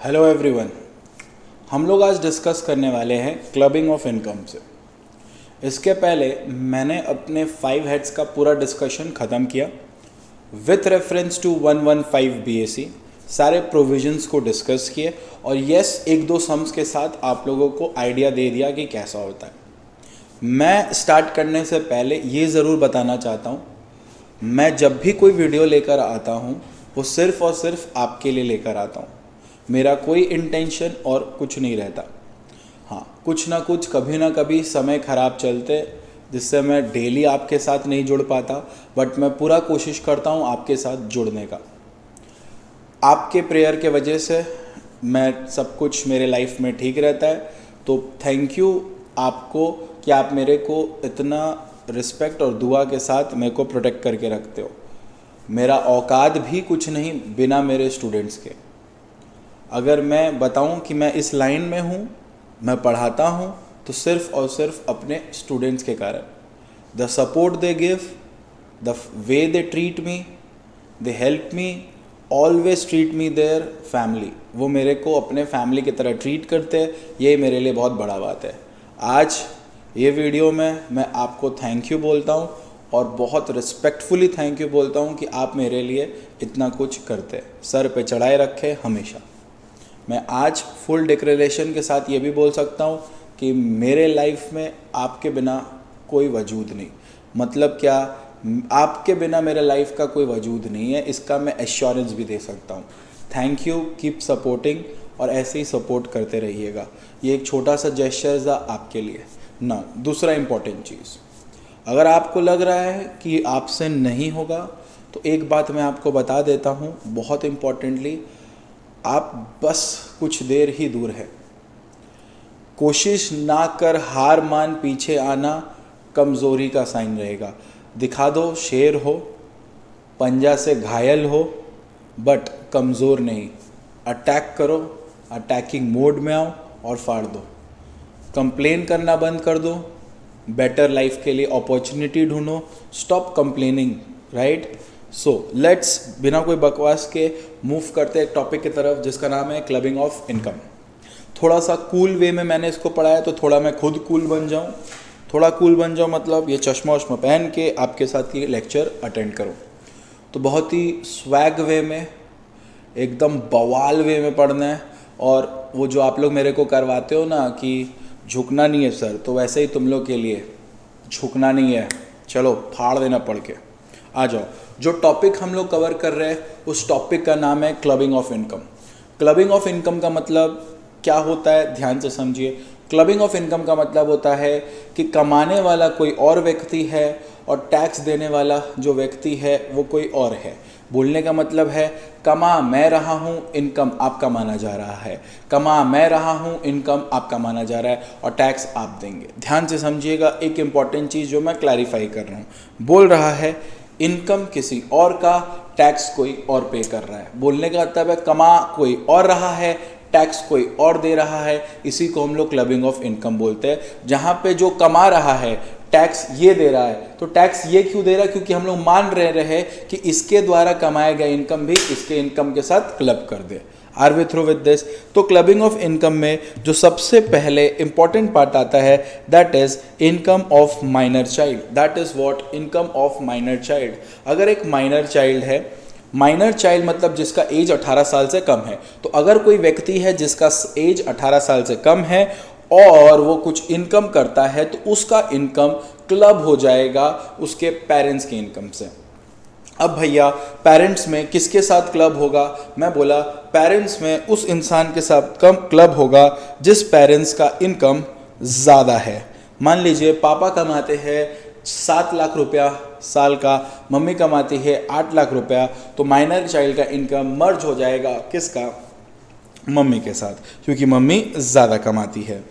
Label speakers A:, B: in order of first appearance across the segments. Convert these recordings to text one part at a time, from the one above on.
A: Hello everyone. हम लोग आज डिस्कस करने वाले हैं क्लबिंग ऑफ इनकम से। इसके पहले मैंने अपने 5 हेड्स का पूरा डिस्कशन ख़त्म किया विथ रेफरेंस टू 115 BAC। सारे प्रोविजंस को डिस्कस किए और यस एक दो सम्स के साथ आप लोगों को आइडिया दे दिया कि कैसा होता है। मैं स्टार्ट करने से पहले ये ज़रूर बताना चाहता हूँ, मैं जब भी कोई वीडियो लेकर आता हूँ वो सिर्फ़ और सिर्फ आपके लिए लेकर आता हूँ। मेरा कोई इंटेंशन और कुछ नहीं रहता। हाँ, कुछ ना कुछ कभी ना कभी समय ख़राब चलते जिससे मैं डेली आपके साथ नहीं जुड़ पाता, बट मैं पूरा कोशिश करता हूँ आपके साथ जुड़ने का। आपके प्रेयर के वजह से मैं सब कुछ मेरे लाइफ में ठीक रहता है। तो थैंक यू आपको कि आप मेरे को इतना रिस्पेक्ट और दुआ के साथ मेरे को प्रोटेक्ट करके रखते हो। मेरा औकात भी कुछ नहीं बिना मेरे स्टूडेंट्स के। अगर मैं बताऊं कि मैं इस लाइन में हूं, मैं पढ़ाता हूं, तो सिर्फ और सिर्फ अपने स्टूडेंट्स के कारण। The support they give, the way they treat me, they help me, always treat me their family. वो मेरे को अपने फैमिली की तरह ट्रीट करते हैं। ये मेरे लिए बहुत बड़ा बात है। आज ये वीडियो में मैं आपको थैंक यू बोलता हूँ और बहुत रिस्पेक्टफुली थैंक यू बोलता हूँ कि आप मेरे लिए इतना कुछ करते, सर पे चढ़ाए रखे हमेशा। मैं आज फुल डिक्लेरेशन के साथ ये भी बोल सकता हूँ कि मेरे लाइफ में आपके बिना कोई वजूद नहीं। मतलब क्या, आपके बिना मेरे लाइफ का कोई वजूद नहीं है, इसका मैं एश्योरेंस भी दे सकता हूँ। थैंक यू, कीप सपोर्टिंग और ऐसे ही सपोर्ट करते रहिएगा। ये एक छोटा सा जेस्चर था आपके लिए ना। दूसरा इम्पॉर्टेंट चीज़, अगर आपको लग रहा है कि आपसे नहीं होगा तो एक बात मैं आपको बता देता हूँ बहुत इम्पॉर्टेंटली, आप बस कुछ देर ही दूर है। कोशिश ना कर, हार मान, पीछे आना कमज़ोरी का साइन रहेगा। दिखा दो शेर हो, पंजा से घायल हो, बट कमज़ोर नहीं। अटैक करो, अटैकिंग मोड में आओ और फाड़ दो। कंप्लेन करना बंद कर दो, बेटर लाइफ के लिए अपॉर्चुनिटी ढूंढो। Stop complaining, right? So let's बिना कोई बकवास के मूव करते हैं एक टॉपिक की तरफ जिसका नाम है क्लबिंग ऑफ इनकम। थोड़ा सा कूल वे में मैंने इसको पढ़ाया तो थोड़ा मैं खुद कूल बन जाऊँ। थोड़ा कूल बन जाऊँ मतलब ये चश्मा वश्मा पहन के आपके साथ ये लेक्चर अटेंड करूँ। तो बहुत ही स्वैग वे में, एकदम बवाल वे में पढ़ना है। और वो जो आप लोग मेरे को करवाते हो ना कि झुकना नहीं है सर, तो वैसे ही तुम लोग के लिए झुकना नहीं है। चलो फाड़ देना पढ़ के। आ जाओ, जो टॉपिक हम लोग कवर कर रहे हैं उस टॉपिक का नाम है clubbing of income. Clubbing of income का मतलब क्या होता है, ध्यान से समझिए। क्लबिंग ऑफ इनकम का मतलब होता है कि कमाने वाला कोई और व्यक्ति है और टैक्स देने वाला जो व्यक्ति है वो कोई और है। बोलने का मतलब है कमा मैं रहा हूँ, इनकम आपका माना जा रहा है। कमा मैं रहा हूँ, इनकम आपका माना जा रहा है और टैक्स आप देंगे। ध्यान से समझिएगा, एक इम्पॉर्टेंट चीज़ जो मैं क्लैरिफाई कर रहा हूँ। बोल रहा है इनकम किसी और का, टैक्स कोई और पे कर रहा है। बोलने का मतलब है कमा कोई और रहा है, टैक्स कोई और दे रहा है। इसी को हम लोग क्लबिंग ऑफ इनकम बोलते हैं। जहाँ पे जो कमा रहा है टैक्स ये दे रहा है, तो टैक्स ये क्यों दे रहा है? क्योंकि हम लोग मान रहे कि इसके द्वारा कमाया गया इनकम भी इसके इनकम के साथ क्लब कर दे। Are we through with this? तो क्लबिंग ऑफ इनकम में जो सबसे पहले इंपॉर्टेंट पार्ट आता है that is income of minor child. That is what? Income of minor child. अगर एक माइनर चाइल्ड है, माइनर चाइल्ड मतलब जिसका एज 18 साल से कम है, तो अगर कोई व्यक्ति है जिसका एज 18 साल से कम है और वो कुछ इनकम करता है तो उसका इनकम क्लब हो जाएगा उसके पेरेंट्स की इनकम से। अब भैया पेरेंट्स में किसके साथ क्लब होगा? मैं बोला पेरेंट्स में उस इंसान के साथ कम क्लब होगा जिस पेरेंट्स का इनकम ज़्यादा है। मान लीजिए पापा कमाते हैं 7 लाख रुपया साल का, मम्मी कमाती है 8 लाख रुपया, तो माइनर चाइल्ड का इनकम मर्ज हो जाएगा किसका? मम्मी के साथ, क्योंकि मम्मी ज़्यादा कमाती है।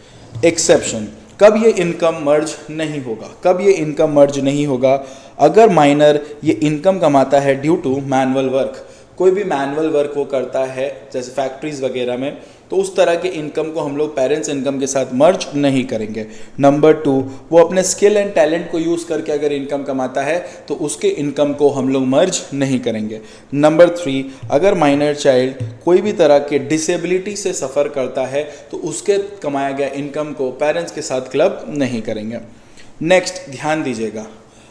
A: एक्सेप्शन, कब ये इनकम मर्ज नहीं होगा? कब ये इनकम मर्ज नहीं होगा? अगर माइनर ये इनकम कमाता है ड्यू टू मैनुअल वर्क। कोई भी मैनुअल वर्क वो करता है जैसे फैक्ट्रीज वगैरह में, तो उस तरह के इनकम को हम लोग पेरेंट्स इनकम के साथ मर्ज नहीं करेंगे। नंबर 2, वो अपने स्किल एंड टैलेंट को यूज़ करके अगर इनकम कमाता है तो उसके इनकम को हम लोग मर्ज नहीं करेंगे। नंबर 3, अगर माइनर चाइल्ड कोई भी तरह के डिसेबिलिटी से सफ़र करता है तो उसके कमाया गया इनकम को पेरेंट्स के साथ क्लब नहीं करेंगे। नेक्स्ट ध्यान दीजिएगा,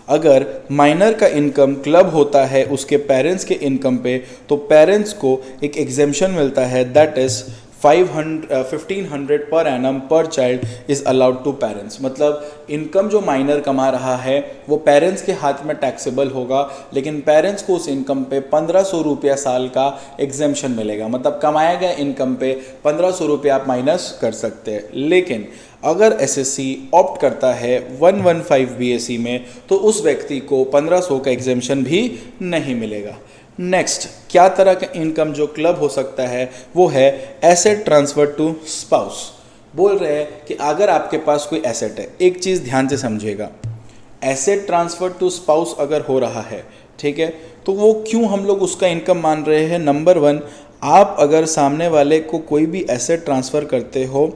A: अगर माइनर का इनकम क्लब होता है उसके पेरेंट्स के इनकम पे, तो पेरेंट्स को एक एग्जेम्पशन मिलता है, दैट इज़ 1500 पर एनम पर child is allowed to parents. मतलब इनकम जो माइनर कमा रहा है वो पेरेंट्स के हाथ में टैक्सेबल होगा, लेकिन पेरेंट्स को उस इनकम पे 1500 रुपया साल का एग्जेम्पशन मिलेगा। मतलब कमाया गया इनकम पे 1500 रुपया आप माइनस कर सकते हैं। लेकिन अगर एसएससी ऑप्ट करता है 115 बीएसई में तो उस व्यक्ति को 1500 का एग्जेम्पशन भी नहीं मिलेगा। नेक्स्ट, क्या तरह का इनकम जो क्लब हो सकता है वो है एसेट ट्रांसफर टू स्पाउस। बोल रहे हैं कि अगर आपके पास कोई एसेट है, एक चीज़ ध्यान से समझिएगा, एसेट ट्रांसफर टू स्पाउस अगर हो रहा है, ठीक है, तो वो क्यों हम लोग उसका इनकम मान रहे हैं। नंबर 1, आप अगर सामने वाले को कोई भी एसेट ट्रांसफ़र करते हो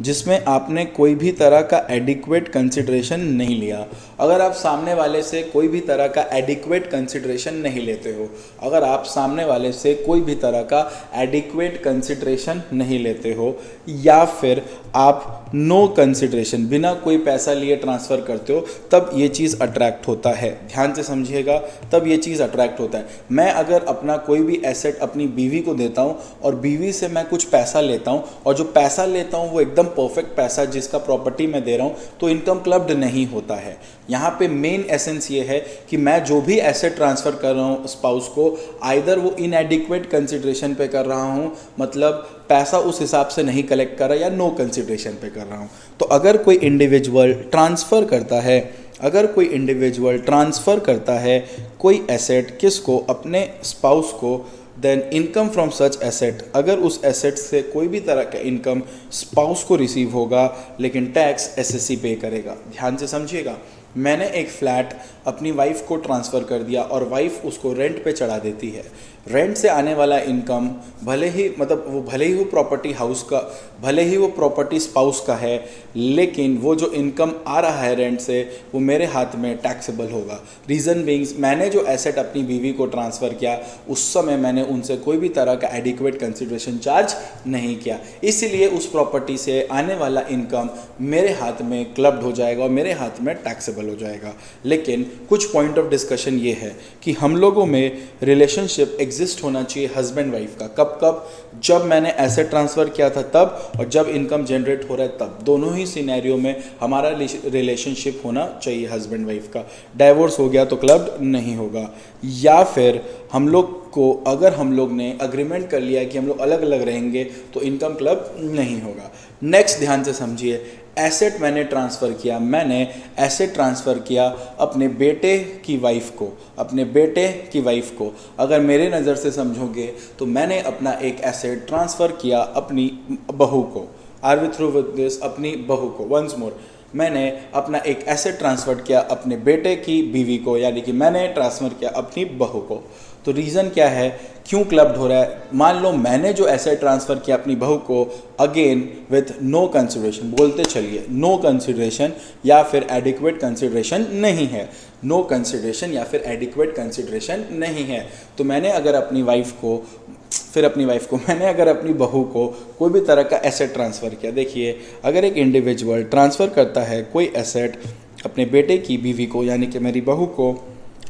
A: जिसमें आपने कोई भी तरह का एडिक्वेट कंसिडरेशन नहीं लिया, अगर आप सामने वाले से कोई भी तरह का एडिक्वेट कंसिडरेशन नहीं लेते हो, अगर आप सामने वाले से कोई भी तरह का एडिक्वेट कंसिडरेशन नहीं लेते हो, या फिर आप नो कंसिडरेशन बिना कोई पैसा लिए ट्रांसफ़र करते हो, तब ये चीज़ अट्रैक्ट होता है। ध्यान से समझिएगा, तब ये चीज़ अट्रैक्ट होता है। मैं अगर अपना कोई भी एसेट अपनी बीवी को देता हूँ और बीवी से मैं कुछ पैसा लेता हूँ और जो पैसा लेता हूँ वो एकदम परफेक्ट पैसा जिसका प्रॉपर्टी मैं दे रहा हूँ, तो इनकम क्लब्ड नहीं होता है। यहाँ पे मेन एसेंस ये है कि मैं जो भी एसेट ट्रांसफ़र कर रहा हूँ स्पाउस को, आइदर वो इनएडिक्वेट कंसिडरेशन पे कर रहा हूँ, मतलब पैसा उस हिसाब से नहीं कलेक्ट कर रहा, या नो कंसिडरेशन पे कर रहा हूँ। तो अगर कोई इंडिविजुअल ट्रांसफ़र करता है, अगर कोई इंडिविजुअल ट्रांसफ़र करता है कोई एसेट किसको, अपने स्पाउस को, then income from such asset, अगर उस एसेट से कोई भी तरह का इनकम स्पाउस को रिसीव होगा, लेकिन टैक्स एसएससी पे करेगा। ध्यान से समझिएगा, मैंने एक फ्लैट अपनी वाइफ को ट्रांसफ़र कर दिया और वाइफ उसको रेंट पे चढ़ा देती है। रेंट से आने वाला इनकम भले ही वो प्रॉपर्टी हाउस का, भले ही वो प्रॉपर्टी स्पाउस का है, लेकिन वो जो इनकम आ रहा है रेंट से वो मेरे हाथ में टैक्सेबल होगा। रीज़न बीइंग्स, मैंने जो एसेट अपनी बीवी को ट्रांसफ़र किया उस समय मैंने उनसे कोई भी तरह का एडिक्वेट कंसिडरेशन चार्ज नहीं किया, इसलिए उस प्रॉपर्टी से आने वाला इनकम मेरे हाथ में क्लब्ड हो जाएगा और मेरे हाथ में टैक्सेबल हो जाएगा। लेकिन कुछ पॉइंट ऑफ डिस्कशन ये है कि हम लोगों में रिलेशनशिप एग्जिस्ट होना चाहिए हस्बैंड वाइफ का। कब कब, जब मैंने एसेट ट्रांसफ़र किया था तब, और जब इनकम जनरेट हो रहा है तब, दोनों ही सिनेरियो में हमारा रिलेशनशिप होना चाहिए हस्बैंड वाइफ का। डाइवोर्स हो गया तो क्लब नहीं होगा, या फिर हम लोग को, अगर हम लोग ने अग्रीमेंट कर लिया कि हम लोग अलग अलग रहेंगे तो इनकम क्लब नहीं होगा। नेक्स्ट ध्यान से समझिए, एसेट मैंने ट्रांसफ़र किया, मैंने एसेट ट्रांसफ़र किया अपने बेटे की वाइफ को, अपने बेटे की वाइफ को। अगर मेरे नज़र से समझोगे तो मैंने अपना एक एसेट ट्रांसफ़र किया अपनी बहू को, are we through with this, अपनी बहू को। वंस मोर, मैंने अपना एक एसेट ट्रांसफ़र किया अपने बेटे की बीवी को, यानी कि मैंने ट्रांसफ़र किया अपनी बहू को। तो रीज़न क्या है, क्यों क्लब्ड हो रहा है। मान लो मैंने जो एसेट ट्रांसफ़र किया अपनी बहू को, अगेन विथ नो कंसिडरेशन, बोलते चलिए नो कंसिडरेशन या फिर एडिक्वेट कंसिडरेशन नहीं है, नो कंसिडरेशन या फिर एडिक्वेट कंसिडरेशन नहीं है। तो मैंने अगर अपनी वाइफ को, मैंने अगर अपनी बहू को कोई भी तरह का एसेट ट्रांसफ़र किया, देखिए अगर एक इंडिविजुअल ट्रांसफ़र करता है कोई एसेट अपने बेटे की बीवी को, यानी कि मेरी बहू को,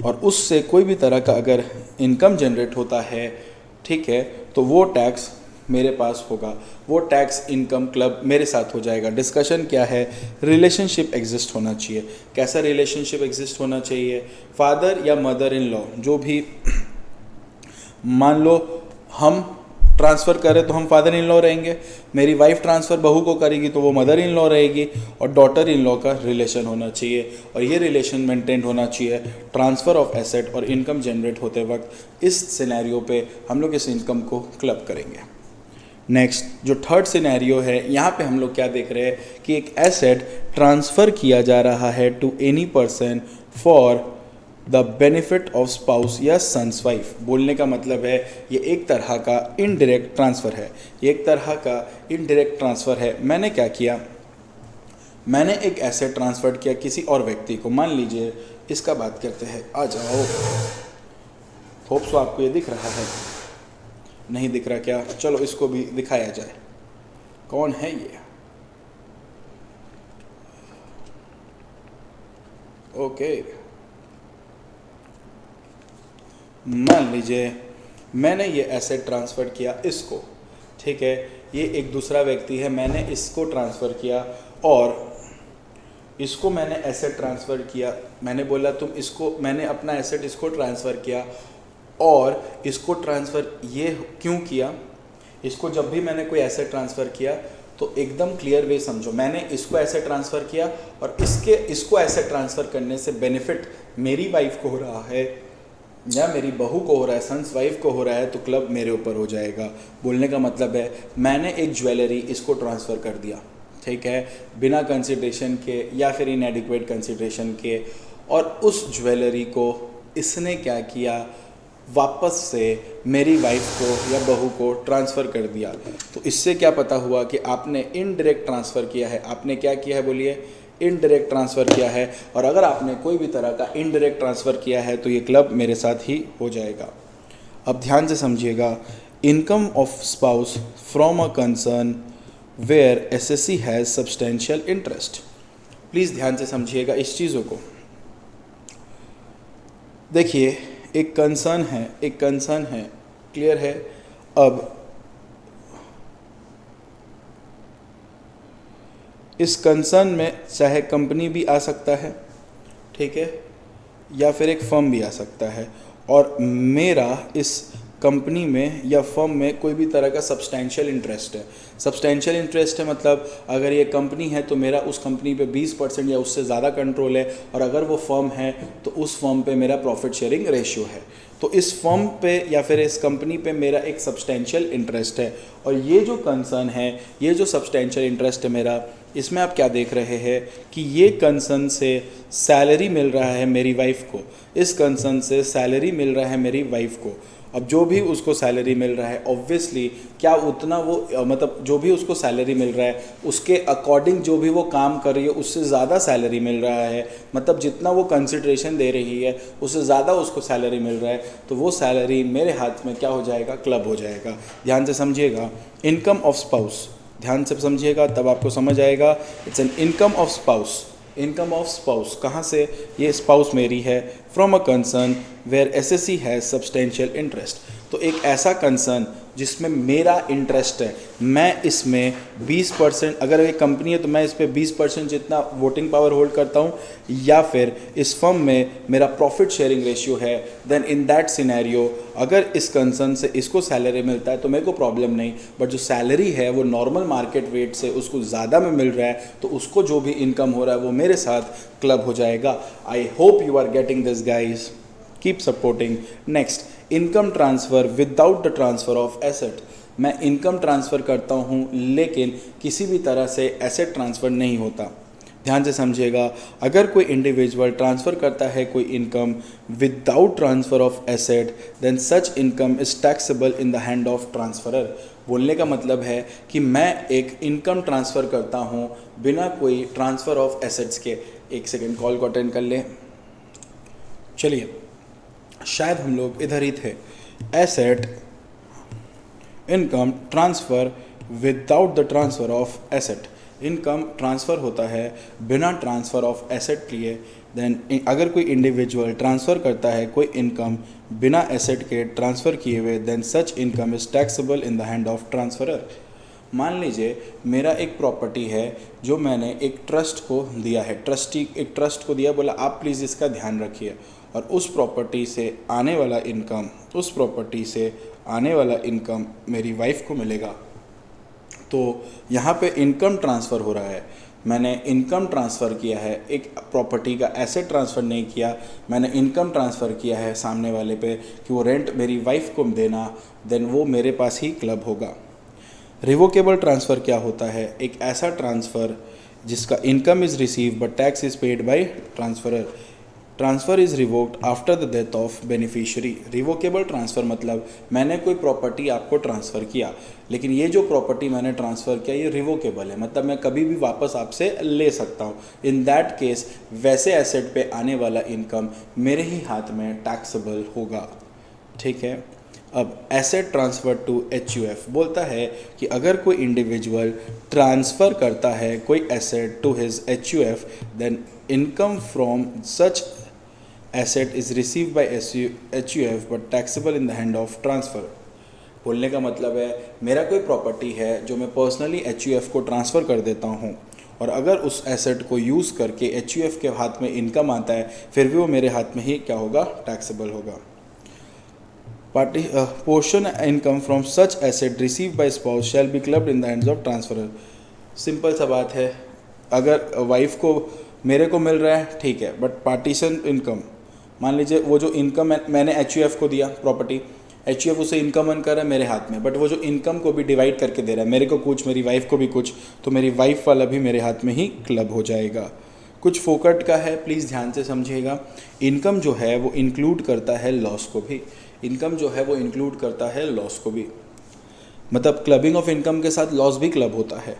A: और उससे कोई भी तरह का अगर इनकम जनरेट होता है, ठीक है, तो वो टैक्स मेरे पास होगा, वो टैक्स इनकम क्लब मेरे साथ हो जाएगा। डिस्कशन क्या है, रिलेशनशिप एग्जिस्ट होना चाहिए। कैसा रिलेशनशिप एग्जिस्ट होना चाहिए, फादर या मदर इन लॉ, जो भी, मान लो हम ट्रांसफ़र करें तो हम फादर इन लॉ रहेंगे, मेरी वाइफ ट्रांसफ़र बहू को करेगी तो वो मदर इन लॉ रहेगी, और डॉटर इन लॉ का रिलेशन होना चाहिए, और ये रिलेशन मेंटेन होना चाहिए ट्रांसफ़र ऑफ एसेट और इनकम जनरेट होते वक्त। इस सिनेरियो पे हम लोग इस इनकम को क्लब करेंगे। नेक्स्ट, जो थर्ड सिनेरियो है, यहाँ पे हम लोग क्या देख रहे हैं कि एक एसेट ट्रांसफ़र किया जा रहा है to any person for the benefit of spouse या सन्स वाइफ। बोलने का मतलब है ये एक तरह का इनडायरेक्ट ट्रांसफ़र है, ये एक तरह का इनडायरेक्ट ट्रांसफ़र है। मैंने क्या किया, मैंने एक एसेट ट्रांसफ़र किया किसी और व्यक्ति को। मान लीजिए इसका बात करते हैं, आ जाओ। होप सो आपको ये दिख रहा है, नहीं दिख रहा क्या? चलो इसको भी दिखाया जाए। कौन है ये? ओके, मान लीजिए मैंने ये एसेट ट्रांसफ़र किया इसको, ठीक है, ये एक दूसरा व्यक्ति है, मैंने इसको ट्रांसफ़र किया और इसको मैंने एसेट ट्रांसफ़र किया। मैंने बोला तुम इसको, मैंने अपना एसेट इसको ट्रांसफ़र किया और इसको ट्रांसफ़र ये क्यों किया, इसको जब भी मैंने कोई एसेट ट्रांसफ़र किया तो एकदम क्लियर वे समझो, मैंने इसको एसेट ट्रांसफ़र किया और इसको एसेट ट्रांसफ़र करने से बेनिफिट मेरी वाइफ को हो रहा है या मेरी बहू को हो रहा है, सन्स वाइफ को हो रहा है, तो क्लब मेरे ऊपर हो जाएगा। बोलने का मतलब है मैंने एक ज्वेलरी इसको ट्रांसफ़र कर दिया, ठीक है, बिना कंसिडरेशन के या फिर इनएडिक्वेट कंसिडरेशन के, और उस ज्वेलरी को इसने क्या किया, वापस से मेरी वाइफ को या बहू को ट्रांसफ़र कर दिया। तो इससे क्या पता हुआ कि आपने इनडायरेक्ट ट्रांसफ़र किया है। आपने क्या किया है, बोलिए, इनडायरेक्ट ट्रांसफ़र किया है। और अगर आपने कोई भी तरह का इनडायरेक्ट ट्रांसफ़र किया है तो ये क्लब मेरे साथ ही हो जाएगा। अब ध्यान से समझिएगा, income of spouse from a concern where SSC has substantial interest. Please ध्यान से समझिएगा इस चीज़ों को। देखिए, एक कंसर्न है, एक कंसर्न है, क्लियर है। अब इस कंसर्न में चाहे कंपनी भी आ सकता है, ठीक है, या फिर एक फर्म भी आ सकता है, और मेरा इस कंपनी में या फर्म में कोई भी तरह का सब्सटेंशियल इंटरेस्ट है। सब्सटेंशियल इंटरेस्ट है मतलब अगर ये कंपनी है तो मेरा उस कंपनी पे 20% या उससे ज़्यादा कंट्रोल है, और अगर वो फर्म है तो उस फर्म पे मेरा प्रॉफिट शेयरिंग रेशियो है। तो इस फर्म पे या फिर इस कंपनी पे मेरा एक सब्सटेंशियल इंटरेस्ट है, और ये जो कंसर्न है, ये जो सब्सटेंशियल इंटरेस्ट है मेरा, इसमें आप क्या देख रहे हैं कि ये कंसर्न से सैलरी मिल रहा है मेरी वाइफ को, इस कंसर्न से सैलरी मिल रहा है मेरी वाइफ को। अब जो भी उसको सैलरी मिल रहा है ऑब्वियसली क्या उतना वो मतलब जो भी उसको सैलरी मिल रहा है उसके अकॉर्डिंग जो भी वो काम कर रही है उससे ज़्यादा सैलरी मिल रहा है, मतलब जितना वो कंसिडरेशन दे रही है उससे ज़्यादा उसको सैलरी मिल रहा है, तो वो सैलरी मेरे हाथ में क्या हो जाएगा, क्लब हो जाएगा। ध्यान से समझिएगा, इनकम ऑफ स्पाउस, ध्यान से समझिएगा तब आपको समझ आएगा। It's an income of spouse. Income of spouse कहाँ से, ये स्पाउस मेरी है, from a concern where SSC has substantial interest. तो एक ऐसा कंसर्न जिसमें मेरा इंटरेस्ट है, मैं इसमें 20%, अगर एक कंपनी है तो मैं इस पर 20% जितना वोटिंग पावर होल्ड करता हूँ, या फिर इस फर्म में मेरा प्रॉफिट शेयरिंग रेशियो है, देन इन दैट सिनेरियो अगर इस कंसर्न से इसको सैलरी मिलता है तो मेरे को प्रॉब्लम नहीं, बट जो सैलरी है वो नॉर्मल मार्केट रेट से उसको ज़्यादा में मिल रहा है तो उसको जो भी इनकम हो रहा है वो मेरे साथ क्लब हो जाएगा। I hope you are getting this guys, keep supporting. Next, income transfer without the transfer of asset. मैं इनकम ट्रांसफ़र करता हूँ लेकिन किसी भी तरह से एसेट ट्रांसफ़र नहीं होता। ध्यान से समझिएगा, अगर कोई इंडिविजुअल ट्रांसफ़र करता है कोई income without transfer of asset, then such income is taxable in the hand of transferor. बोलने का मतलब है कि मैं एक इनकम ट्रांसफ़र करता हूँ बिना कोई ट्रांसफ़र ऑफ एसेट्स के। एक सेकेंड, कॉल को अटेंड कर लें। चलिए, शायद हम लोग इधर ही थे। Asset income transfer without the transfer of asset. Income transfer होता है बिना ट्रांसफ़र ऑफ एसेट लिए। देन अगर कोई इंडिविजुअल ट्रांसफ़र करता है कोई इनकम बिना एसेट के ट्रांसफ़र किए हुए, then such income is taxable in the hand of transferor. मान लीजिए मेरा एक प्रॉपर्टी है जो मैंने एक ट्रस्ट को दिया है, ट्रस्टी एक ट्रस्ट को दिया, बोला आप प्लीज़ इसका ध्यान रखिए, और उस प्रॉपर्टी से आने वाला इनकम, उस प्रॉपर्टी से आने वाला इनकम मेरी वाइफ को मिलेगा। तो यहाँ पे इनकम ट्रांसफ़र हो रहा है, मैंने इनकम ट्रांसफ़र किया है, एक प्रॉपर्टी का एसेट ट्रांसफ़र नहीं किया, मैंने इनकम ट्रांसफ़र किया है सामने वाले पे कि वो रेंट मेरी वाइफ को देना, देन वो मेरे पास ही क्लब होगा। रिवोकेबल ट्रांसफ़र क्या होता है, एक ऐसा ट्रांसफ़र जिसका income is receive but tax is paid by transferor. Transfer is revoked after the death of beneficiary. Revocable transfer मतलब मैंने कोई प्रॉपर्टी आपको ट्रांसफ़र किया, लेकिन ये जो प्रॉपर्टी मैंने ट्रांसफ़र किया ये रिवोकेबल है, मतलब मैं कभी भी वापस आपसे ले सकता हूँ। इन दैट केस वैसे एसेट पे आने वाला इनकम मेरे ही हाथ में टैक्सेबल होगा। ठीक है। अब एसेट ट्रांसफ़र टू HUF बोलता है कि अगर कोई इंडिविजुअल ट्रांसफ़र करता है कोई asset to his HUF, then income from such asset is receive by HUF but taxable in the hand of transfer. बोलने का मतलब है मेरा कोई प्रॉपर्टी है जो मैं पर्सनली HUF को ट्रांसफ़र कर देता हूँ, और अगर उस एसेट को यूज़ करके HUF के हाथ में इनकम आता है, फिर भी वो मेरे हाथ में ही क्या होगा, टैक्सेबल होगा। Portion income from such asset receive by spouse shall be clubbed in the hands of transferor. Simple सा बात है, अगर वाइफ को मेरे को मिल रहा है ठीक है, बट पार्टीशन इनकम, मान लीजिए वो जो इनकम मैंने HUF को दिया प्रॉपर्टी, HUF उसे इनकम अर्न कर रहा है मेरे हाथ में, बट वो जो इनकम को भी डिवाइड करके दे रहा है, मेरे को कुछ मेरी वाइफ को भी कुछ, तो मेरी वाइफ वाला भी मेरे हाथ में ही क्लब हो जाएगा। कुछ फोकट का है, प्लीज़ ध्यान से समझिएगा। इनकम जो है वो इंक्लूड करता है लॉस को भी, इनकम जो है वो इंक्लूड करता है लॉस को भी, मतलब क्लबिंग ऑफ इनकम के साथ लॉस भी क्लब होता है।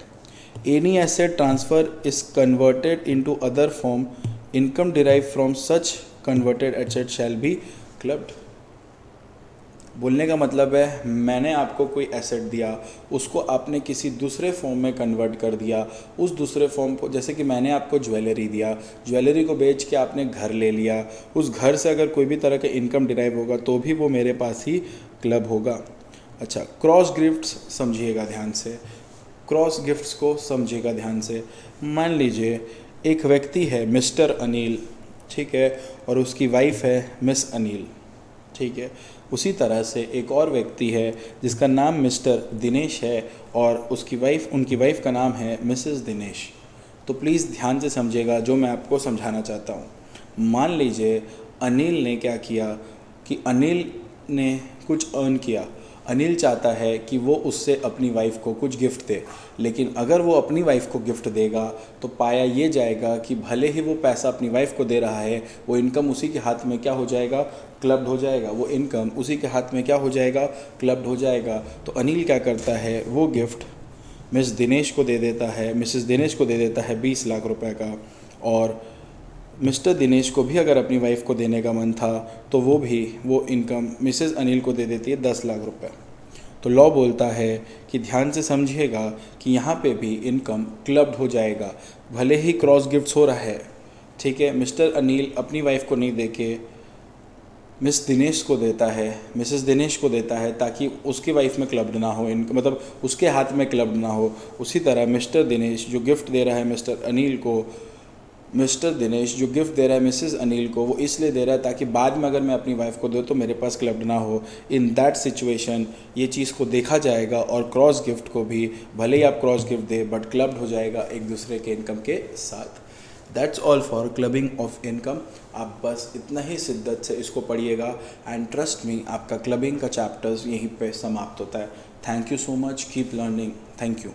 A: Any asset transfer is converted into other form, income derive from such converted asset shall be clubbed. बोलने का मतलब है मैंने आपको कोई एसेट दिया, उसको आपने किसी दूसरे फॉर्म में कन्वर्ट कर दिया, उस दूसरे फॉर्म को, जैसे कि मैंने आपको ज्वेलरी दिया, ज्वेलरी को बेच के आपने घर ले लिया, उस घर से अगर कोई भी तरह का इनकम डिराइव होगा तो भी वो मेरे पास ही क्लब होगा। अच्छा, क्रॉस गिफ्ट्स समझिएगा ध्यान से, क्रॉस गिफ्ट्स को समझिएगा ध्यान से। मान लीजिए एक व्यक्ति है मिस्टर अनिल, ठीक है, और उसकी वाइफ है मिस अनिल, ठीक है। उसी तरह से एक और व्यक्ति है जिसका नाम मिस्टर दिनेश है और उनकी वाइफ का नाम है मिसेस दिनेश। तो प्लीज़ ध्यान से समझिएगा जो मैं आपको समझाना चाहता हूँ। मान लीजिए अनिल ने क्या किया कि अनिल ने कुछ अर्न किया, अनिल चाहता है कि वो उससे अपनी वाइफ को कुछ गिफ्ट दे, लेकिन अगर वो अपनी वाइफ को गिफ्ट देगा तो पाया ये जाएगा कि भले ही वो पैसा अपनी वाइफ को दे रहा है, वो इनकम उसी के हाथ में क्या हो जाएगा, क्लब्ड हो जाएगा। वो इनकम उसी के हाथ में क्या हो जाएगा, क्लब्ड हो जाएगा। तो अनिल क्या करता है, वो गिफ्ट मिस दिनेश को दे देता है, मिसेस दिनेश को दे देता है 20 लाख रुपए का, और मिस्टर दिनेश को भी अगर अपनी वाइफ को देने का मन था तो वो इनकम मिसेस अनिल को दे देती है 10 लाख रुपए। तो लॉ बोलता है कि ध्यान से समझिएगा कि यहाँ पे भी इनकम क्लब्ड हो जाएगा, भले ही क्रॉस गिफ्ट्स हो रहा है, ठीक है। मिस्टर अनिल अपनी वाइफ को नहीं देके मिस दिनेश को देता है, मिसेस दिनेश को देता है, ताकि उसकी वाइफ में क्लब्ड ना हो, इनकम मतलब उसके हाथ में क्लब्ड ना हो। उसी तरह मिस्टर दिनेश जो गिफ्ट दे रहा है मिस्टर अनिल को, मिस्टर दिनेश जो गिफ्ट दे रहा है मिसेस अनिल को, वो इसलिए दे रहा है ताकि बाद में अगर मैं अपनी वाइफ को दूँ तो मेरे पास क्लब्ड ना हो। इन दैट सिचुएशन ये चीज़ को देखा जाएगा, और क्रॉस गिफ्ट को भी भले ही आप cross gift they but clubbed हो जाएगा एक दूसरे के इनकम के साथ। That's all for clubbing of income. आप बस इतना ही शिद्दत से इसको पढ़िएगा, एंड ट्रस्ट मी आपका क्लबिंग का चैप्टर्स यहीं पे समाप्त होता है। Thank you so much, keep learning, thank you.